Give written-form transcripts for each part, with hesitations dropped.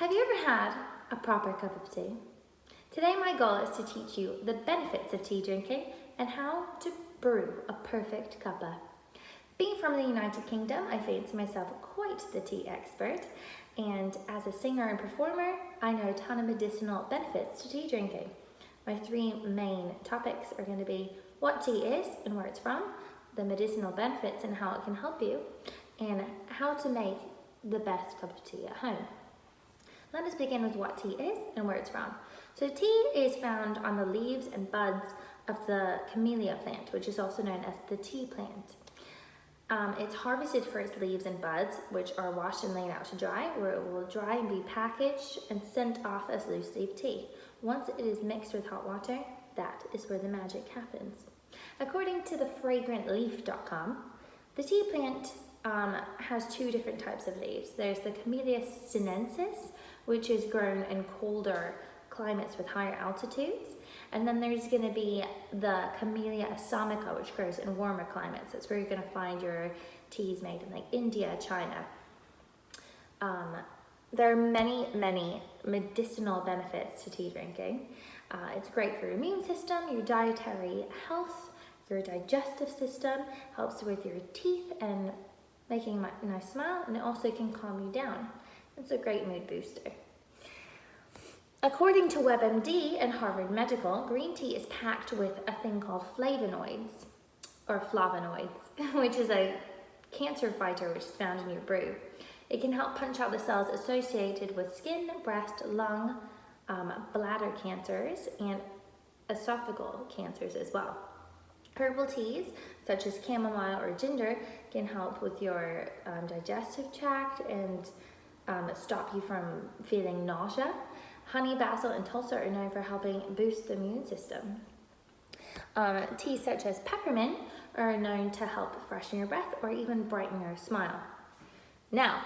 Have you ever had a proper cup of tea? Today my goal is to teach you the benefits of tea drinking and how to brew a perfect cuppa. Being from the United Kingdom, I fancy myself quite the tea expert, and as a singer and performer, I know a ton of medicinal benefits to tea drinking. My three main topics are going to be what tea is and where it's from, the medicinal benefits and how it can help you, and how to make the best cup of tea at home. Let us begin with what tea is and where it's from. So tea is found on the leaves and buds of the camellia plant, which is also known as the tea plant. It's harvested for its leaves and buds, which are washed and laid out to dry, where it will dry and be packaged and sent off as loose leaf tea. Once it is mixed with hot water, that is where the magic happens. According to the fragrantleaf.com, the tea plant has two different types of leaves. There's the Camellia sinensis, which is grown in colder climates with higher altitudes. And then there's going to be the Camellia assamica, which grows in warmer climates. That's where you're going to find your teas made in like India, China. There are many medicinal benefits to tea drinking. It's great for your immune system, your dietary health, your digestive system, helps with your teeth and making a nice smile, and it also can calm you down. It's a great mood booster. According to WebMD and Harvard Medical, green tea is packed with a thing called flavonoids, which is a cancer fighter which is found in your brew. It can help punch out the cells associated with skin, breast, lung, bladder cancers, and esophageal cancers as well. Herbal teas, such as chamomile or ginger, can help with your digestive tract and stop you from feeling nausea. Honey, basil, and tulsi are known for helping boost the immune system. Teas such as peppermint are known to help freshen your breath or even brighten your smile. Now,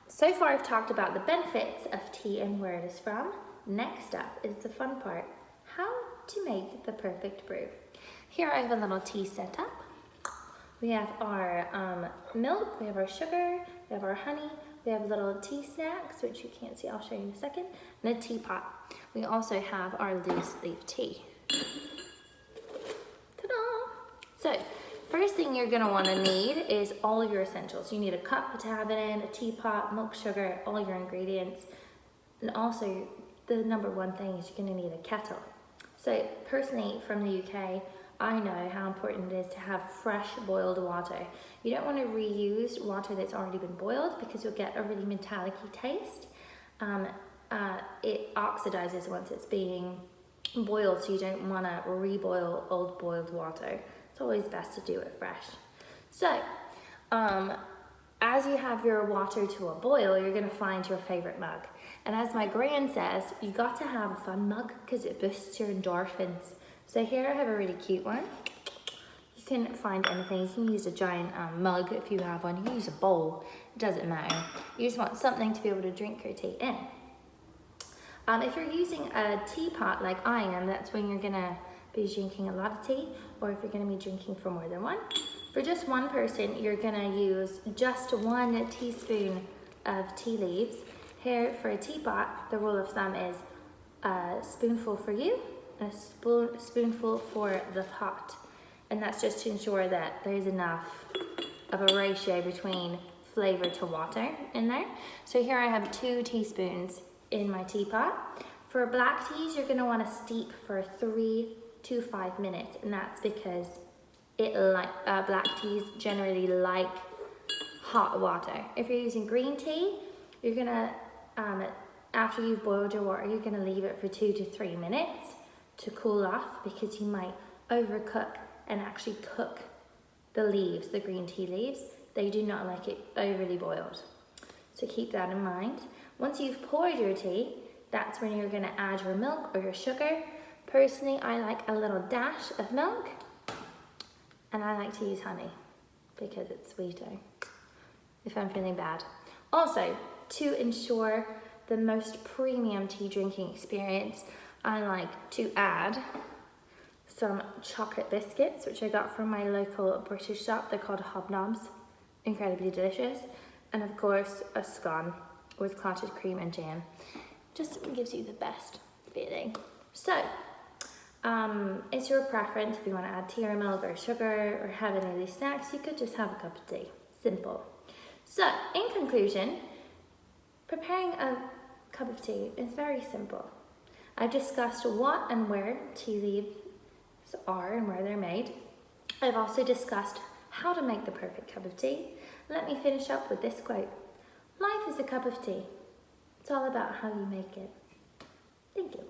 so far I've talked about the benefits of tea and where it is from. Next up is the fun part, how to make the perfect brew. Here I have a little tea set up. We have our milk, we have our sugar, we have our honey, we have little tea snacks, which you can't see, I'll show you in a second, and a teapot. We also have our loose leaf tea. Ta-da! So, first thing you're gonna wanna need is all of your essentials. You need a cup to have it in, a teapot, milk, sugar, all your ingredients, and also the number one thing is you're gonna need a kettle. So, personally from the UK, I know how important it is to have fresh boiled water. You don't want to reuse water that's already been boiled because you'll get a really metallic-y taste. It oxidizes once it's being boiled, so you don't want to reboil old boiled water. It's always best to do it fresh. So, as you have your water to a boil, you're going to find your favorite mug. And as my gran says, you got to have a fun mug because it boosts your endorphins. So here I have a really cute one. You can find anything. You can use a giant mug if you have one. You can use a bowl. It doesn't matter. You just want something to be able to drink your tea in. If you're using a teapot like I am, that's when you're going to be drinking a lot of tea, or if you're going to be drinking for more than one. For just one person, you're going to use just 1 teaspoon of tea leaves. Here for a teapot, the rule of thumb is a spoonful for you, a spoonful for the pot, and that's just to ensure that there's enough of a ratio between flavor to water in there. So here I have 2 teaspoons in my teapot. For black teas, you're going to want to steep for 3 to 5 minutes, and that's because black teas generally like hot water. If you're using green tea, you're going to after you've boiled your water, you're going to leave it for 2 to 3 minutes to cool off, because you might overcook and actually cook the leaves, the green tea leaves. They do not like it overly boiled. So keep that in mind. Once you've poured your tea, that's when you're going to add your milk or your sugar. Personally, I like a little dash of milk, and I like to use honey because it's sweeter if I'm feeling bad. Also, to ensure the most premium tea drinking experience, I like to add some chocolate biscuits, which I got from my local British shop. They're called Hobnobs. Incredibly delicious. And of course, a scone. with clotted cream and jam. Just gives you the best feeling. So, it's your preference if you want to add tea or milk or sugar or have any of these snacks. You could just have a cup of tea. Simple. So, in conclusion, preparing a cup of tea is very simple. I've discussed what and where tea leaves are and where they're made. I've also discussed how to make the perfect cup of tea. Let me finish up with this quote. Life is a cup of tea. It's all about how you make it. Thank you.